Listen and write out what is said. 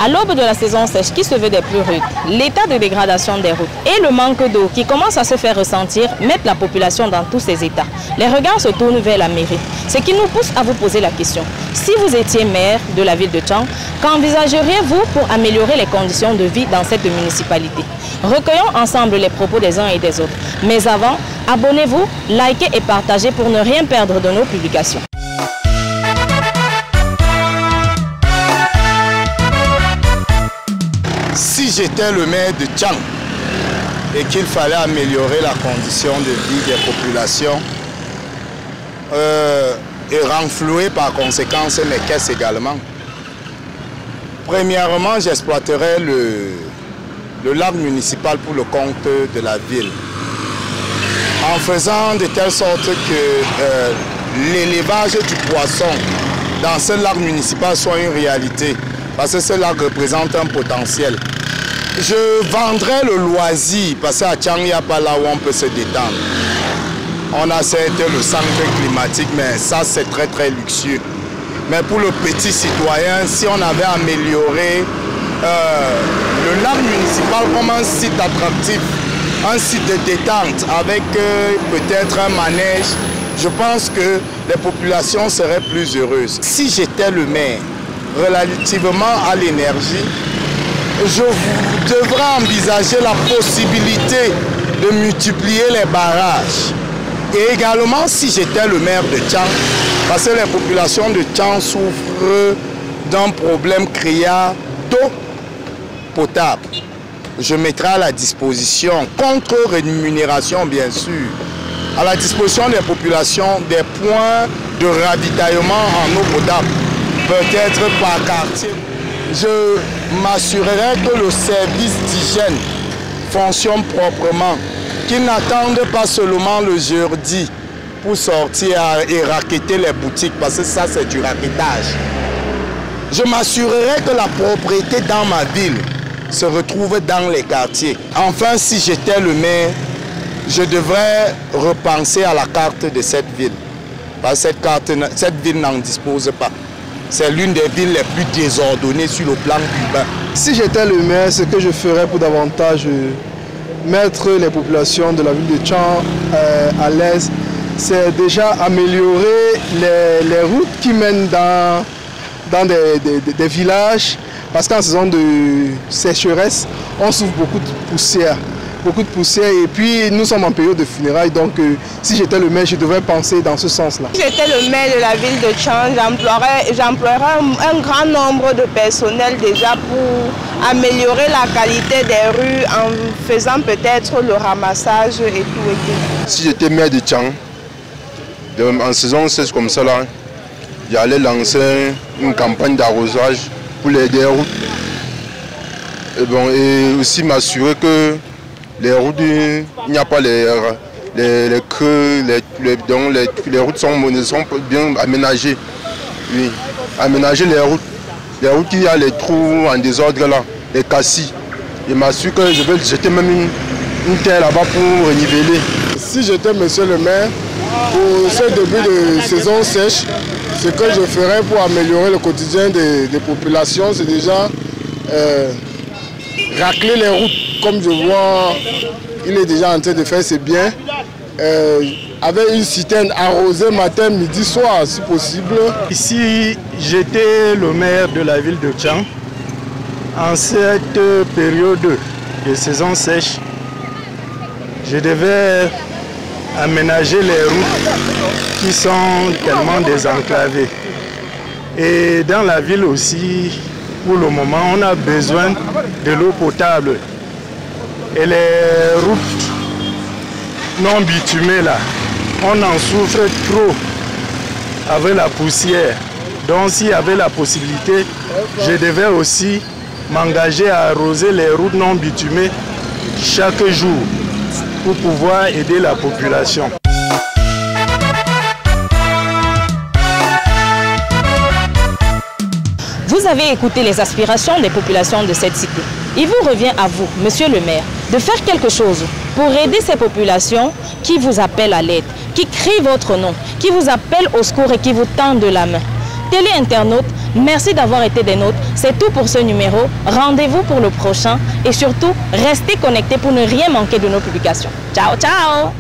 À l'aube de la saison sèche qui se veut des plus rudes, l'état de dégradation des routes et le manque d'eau qui commence à se faire ressentir mettent la population dans tous ses états. Les regards se tournent vers la mairie, ce qui nous pousse à vous poser la question. Si vous étiez maire de la ville de Tchang, qu'envisageriez-vous pour améliorer les conditions de vie dans cette municipalité? Recueillons ensemble les propos des uns et des autres. Mais avant, abonnez-vous, likez et partagez pour ne rien perdre de nos publications. Si j'étais le maire de Tchang et qu'il fallait améliorer la condition de vie des populations et renflouer par conséquent mes caisses également, premièrement, j'exploiterais le lac municipal pour le compte de la ville, en faisant de telle sorte que l'élevage du poisson dans ce lac municipal soit une réalité, parce que ce lac représente un potentiel. Je vendrais le loisir, parce qu'à Tchang, il n'y a pas là où on peut se détendre. On a certes le centre climatique, mais ça c'est très très luxueux. Mais pour le petit citoyen, si on avait amélioré le lac municipal comme un site attractif, un site de détente avec peut-être un manège, je pense que les populations seraient plus heureuses. Si j'étais le maire, relativement à l'énergie, je devrais envisager la possibilité de multiplier les barrages. Et également, si j'étais le maire de Tchang, parce que les populations de Tchang souffrent d'un problème criard d'eau potable, je mettrai à la disposition, contre rémunération bien sûr, à la disposition des populations des points de ravitaillement en eau potable, peut-être par quartier. Je m'assurerai que le service d'hygiène fonctionne proprement, qu'ils n'attendent pas seulement le jeudi pour sortir et racketter les boutiques, parce que ça c'est du rackettage. Je m'assurerai que la propriété dans ma ville se retrouve dans les quartiers. Enfin, si j'étais le maire, je devrais repenser à la carte de cette ville, parce que cette ville n'en dispose pas. C'est l'une des villes les plus désordonnées sur le plan urbain. Si j'étais le maire, ce que je ferais pour davantage mettre les populations de la ville de Tchang à l'aise, c'est déjà améliorer les routes qui mènent dans des villages, parce qu'en saison de sécheresse, on souffre beaucoup de poussière. Et puis nous sommes en période de funérailles, donc si j'étais le maire, je devrais penser dans ce sens-là. Si j'étais le maire de la ville de Tchang, j'emploierais un grand nombre de personnel déjà pour améliorer la qualité des rues en faisant peut-être le ramassage et tout. Si j'étais maire de Tchang, en saison sèche comme ça, j'allais lancer une campagne d'arrosage pour les routes. Et aussi m'assurer que les routes, il n'y a pas les creux, les routes sont bien aménagées. Oui, aménager les routes qui a les trous en désordre là, les cassis. Je m'assure que je vais jeter même une terre là-bas pour reniveler. Si j'étais monsieur le maire, pour ce début de saison sèche, ce que je ferais pour améliorer le quotidien des populations, c'est déjà racler les routes. Comme je vois, il est déjà en train de faire ses biens. Avec une citerne arrosée matin, midi, soir, si possible. Si j'étais le maire de la ville de Tchang, en cette période de saison sèche, je devais aménager les routes qui sont tellement désenclavées. Et dans la ville aussi, pour le moment, on a besoin de l'eau potable. Et les routes non bitumées là, on en souffre trop avec la poussière. Donc s'il y avait la possibilité, je devais aussi m'engager à arroser les routes non bitumées chaque jour pour pouvoir aider la population. Vous avez écouté les aspirations des populations de cette cité. Il vous revient à vous, monsieur le maire, de faire quelque chose pour aider ces populations qui vous appellent à l'aide, qui crient votre nom, qui vous appellent au secours et qui vous tendent la main. Télé internaute, Merci d'avoir été des nôtres. C'est tout pour ce numéro. Rendez-vous pour le prochain et surtout, restez connectés pour ne rien manquer de nos publications. Ciao, ciao!